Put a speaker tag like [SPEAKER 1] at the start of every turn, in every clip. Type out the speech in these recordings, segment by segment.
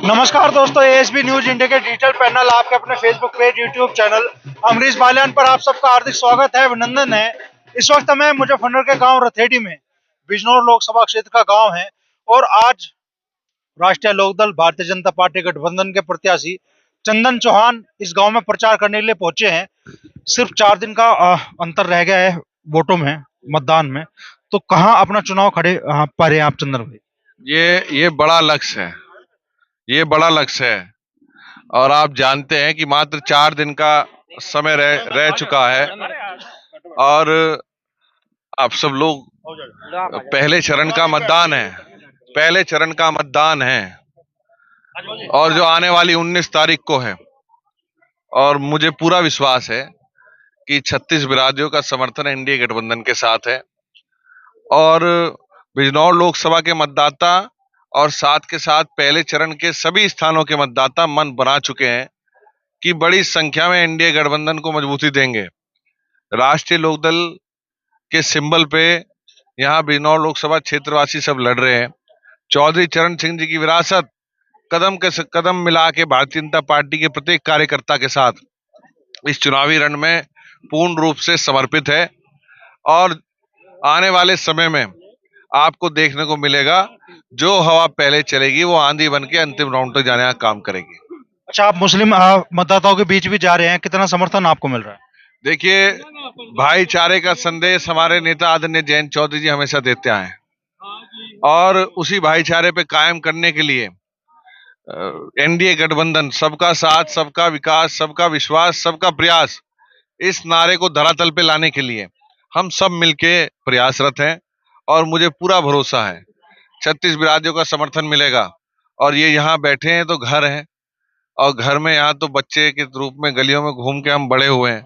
[SPEAKER 1] नमस्कार दोस्तों, ASB news India के डिजिटल पैनल आपके अपने Facebook page, YouTube channel Amrish Baliyan पर आप सबका हार्दिक स्वागत है, अभिनंदन है। इस वक्त हमें मुजफ्फरनगर के गांव रथेडी में बिजनौर लोकसभा क्षेत्र का गांव है और आज राष्ट्रीय लोकदल भारतीय जनता पार्टी गठबंधन के प्रत्याशी चंदन चौहान इस गांव में प्रचार करने के लिए पहुंचे हैं। सिर्फ 4 दिन का अंतर रह गया है वोटों में, मतदान में। तो कहाँ अपना चुनाव खड़े पर हैं आप चंदन भाई?
[SPEAKER 2] ये बड़ा लक्ष्य है, ये बड़ा लक्ष्य है और आप जानते हैं कि मात्र 4 दिन का समय रह चुका है और आप सब लोग पहले चरण का मतदान है, पहले चरण का मतदान है और जो आने वाली 19 तारीख को है। और मुझे पूरा विश्वास है कि 36 बिरादरियों का समर्थन एनडीए गठबंधन के साथ है और बिजनौर लोकसभा के मतदाता और साथ के साथ पहले चरण के सभी स्थानों के मतदाता मन बना चुके हैं कि बड़ी संख्या में एनडीए गठबंधन को मजबूती देंगे। राष्ट्रीय लोकदल के सिंबल पे यहाँ बिजनौर लोकसभा क्षेत्रवासी सब लड़ रहे हैं। चौधरी चरण सिंह जी की विरासत कदम के कदम मिला के भारतीय जनता पार्टी के प्रत्येक कार्यकर्ता के साथ इस चुनावी रण में पूर्ण रूप से समर्पित है और आने वाले समय में आपको देखने को मिलेगा जो हवा पहले चलेगी वो आंधी बन के अंतिम राउंड तक जाने का काम करेगी।
[SPEAKER 1] अच्छा, आप मुस्लिम मतदाताओं के बीच भी जा रहे हैं, कितना समर्थन आपको मिल रहा है?
[SPEAKER 2] देखिए, भाईचारे का संदेश हमारे नेता आदरणीय जयंत चौधरी जी हमेशा देते आए और उसी भाईचारे पे कायम करने के लिए एनडीए गठबंधन सबका साथ, सबका विकास, सबका विश्वास, सबका प्रयास, इस नारे को धरातल पे लाने के लिए हम सब मिलके प्रयासरत हैं और मुझे पूरा भरोसा है 36 बिरादरियों का समर्थन मिलेगा। और ये यहाँ बैठे हैं तो घर है और घर में यहाँ तो बच्चे के रूप में गलियों में घूम के हम बड़े हुए हैं।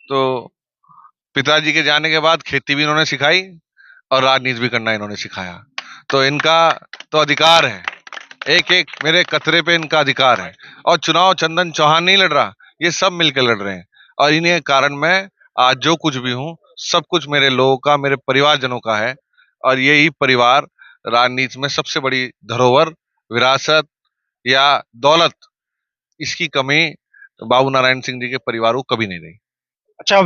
[SPEAKER 2] तो पिताजी के जाने के बाद खेती भी इन्होंने सिखाई और राजनीति भी करना इन्होंने सिखाया। तो इनका तो अधिकार है, एक एक मेरे कतरे पे इनका अधिकार है। और चुनाव चंदन चौहान नहीं लड़ रहा, ये सब मिलकर लड़ रहे हैं और इन्हीं कारण मैं आज जो कुछ भी हूँ सब कुछ मेरे लोगों का, मेरे परिवारजनों का है। और यही परिवार राजनीति में सबसे बड़ी धरोहर, विरासत या दौलत, इसकी कमी बाबू नारायण सिंह जी के परिवार को कभी नहीं रही।
[SPEAKER 1] अच्छा,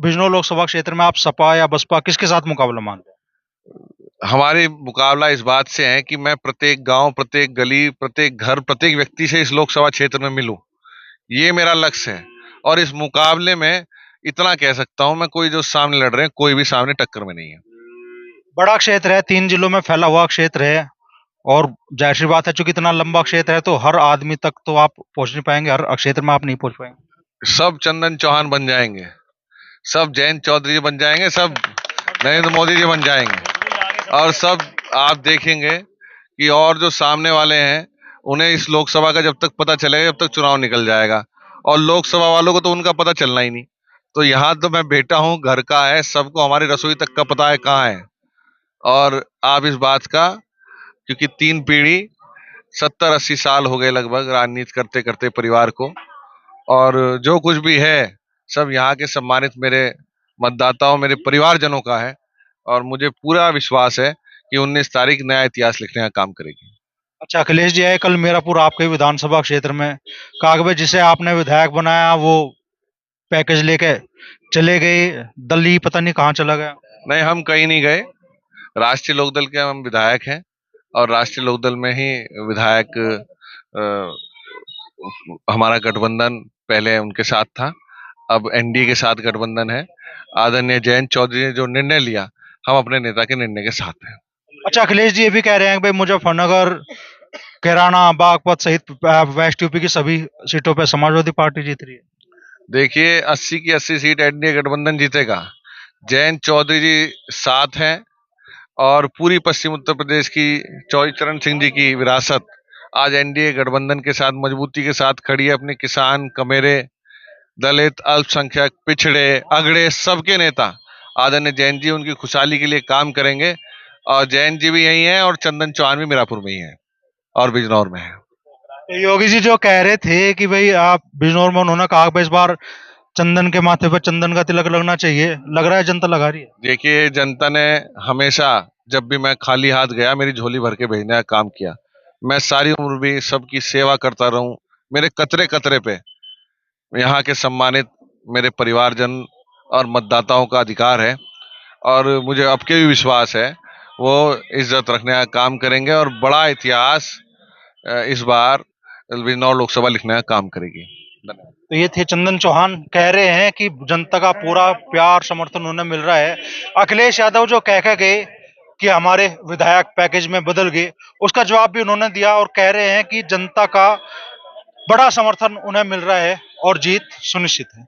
[SPEAKER 1] बिजनौर लोकसभा क्षेत्र में आप सपा या बसपा किसके साथ मुकाबला मानते हैं?
[SPEAKER 2] हमारी मुकाबला इस बात से है कि मैं प्रत्येक गांव, प्रत्येक गली, प्रत्येक घर, प्रत्येक व्यक्ति से इस लोकसभा क्षेत्र में मिलूं, ये मेरा लक्ष्य है। और इस मुकाबले में इतना कह सकता हूं मैं, कोई जो सामने लड़ रहे हैं कोई भी सामने टक्कर में नहीं है।
[SPEAKER 1] बड़ा क्षेत्र है, 3 जिलों में फैला हुआ क्षेत्र है और जाहिर सी बात है, चूंकि इतना लंबा क्षेत्र है तो हर आदमी तक तो आप पहुंच नहीं पाएंगे, हर क्षेत्र में आप नहीं पहुंच पाएंगे।
[SPEAKER 2] सब चंदन चौहान बन जाएंगे, सब जयंत चौधरी जी बन जाएंगे, सब नरेंद्र मोदी जी बन जाएंगे और सब आप देखेंगे कि और जो सामने वाले हैं उन्हें इस लोकसभा का जब तक पता चलेगा, जब तक चुनाव निकल जाएगा और लोकसभा वालों को तो उनका पता चलना ही नहीं। तो यहाँ तो मैं बेटा हूँ, घर का है, सबको हमारी रसोई तक का पता है कहाँ है। और आप इस बात का, क्योंकि 3 पीढ़ी 70-80 साल हो गए लगभग राजनीति करते करते परिवार को, और जो कुछ भी है सब यहाँ के सम्मानित मेरे मतदाताओं, मेरे परिवारजनों का है और मुझे पूरा विश्वास है कि 19 तारीख नया इतिहास लिखने का काम करेगी।
[SPEAKER 1] अच्छा, अखिलेश जी आए कल मीरापुर आपके विधानसभा क्षेत्र में, कागवे जिसे आपने विधायक बनाया वो पैकेज लेके चले गए, दल ही पता नहीं कहाँ चला गया।
[SPEAKER 2] नहीं, हम कहीं नहीं गए, राष्ट्रीय लोकदल के हम विधायक हैं और राष्ट्रीय लोकदल में ही विधायक हमारा गठबंधन पहले उनके साथ था, अब एनडीए के साथ गठबंधन है। आदरणीय जयंत चौधरी ने जो निर्णय लिया, हम अपने नेता के निर्णय के साथ हैं।
[SPEAKER 1] अच्छा, अखिलेश जी ये भी कह रहे हैं कि भाई मुजफ्फरनगर, कैराना, बागपत सहित वेस्ट यूपी की सभी सीटों पे समाजवादी पार्टी जीत रही है।
[SPEAKER 2] देखिए, 80 की 80 सीट एनडीए गठबंधन जीतेगा। जयंत चौधरी जी साथ हैं और पूरी पश्चिम उत्तर प्रदेश की चौधरी चरण सिंह जी की विरासत आज एनडीए गठबंधन के साथ मजबूती के साथ खड़ी है। अपने किसान, कमेरे, दलित, अल्पसंख्यक, पिछड़े, अगड़े, सबके नेता आदरणीय जयंत जी उनकी खुशहाली के लिए काम करेंगे और जयंत जी भी यही हैं और चंदन चौहान भी मीरापुर में ही है और बिजनौर में है।
[SPEAKER 1] योगी जी जो कह रहे थे कि भाई आप बिजनौर में, उन्होंने कहा कि इस बार चंदन के माथे पर चंदन का तिलक लगना चाहिए, लग रहा है जनता लगा रही है।
[SPEAKER 2] देखिए, जनता ने हमेशा जब भी मैं खाली हाथ गया मेरी झोली भर के भेजने का काम किया। मैं सारी उम्र भी सबकी सेवा करता रहूं। मेरे कतरे कतरे पे यहाँ के सम्मानित मेरे परिवारजन और मतदाताओं का अधिकार है, और मुझे अब के भी विश्वास है वो इज्जत रखने का काम करेंगे और बड़ा इतिहास इस बार बिजनौर लोकसभा लिखने का काम करेगी। धन्यवाद।
[SPEAKER 1] तो ये थे चंदन चौहान, कह रहे हैं कि जनता का पूरा प्यार समर्थन उन्हें मिल रहा है। अखिलेश यादव जो कह गए कि हमारे विधायक पैकेज में बदल गए, उसका जवाब भी उन्होंने दिया और कह रहे हैं कि जनता का बड़ा समर्थन उन्हें मिल रहा है और जीत सुनिश्चित है।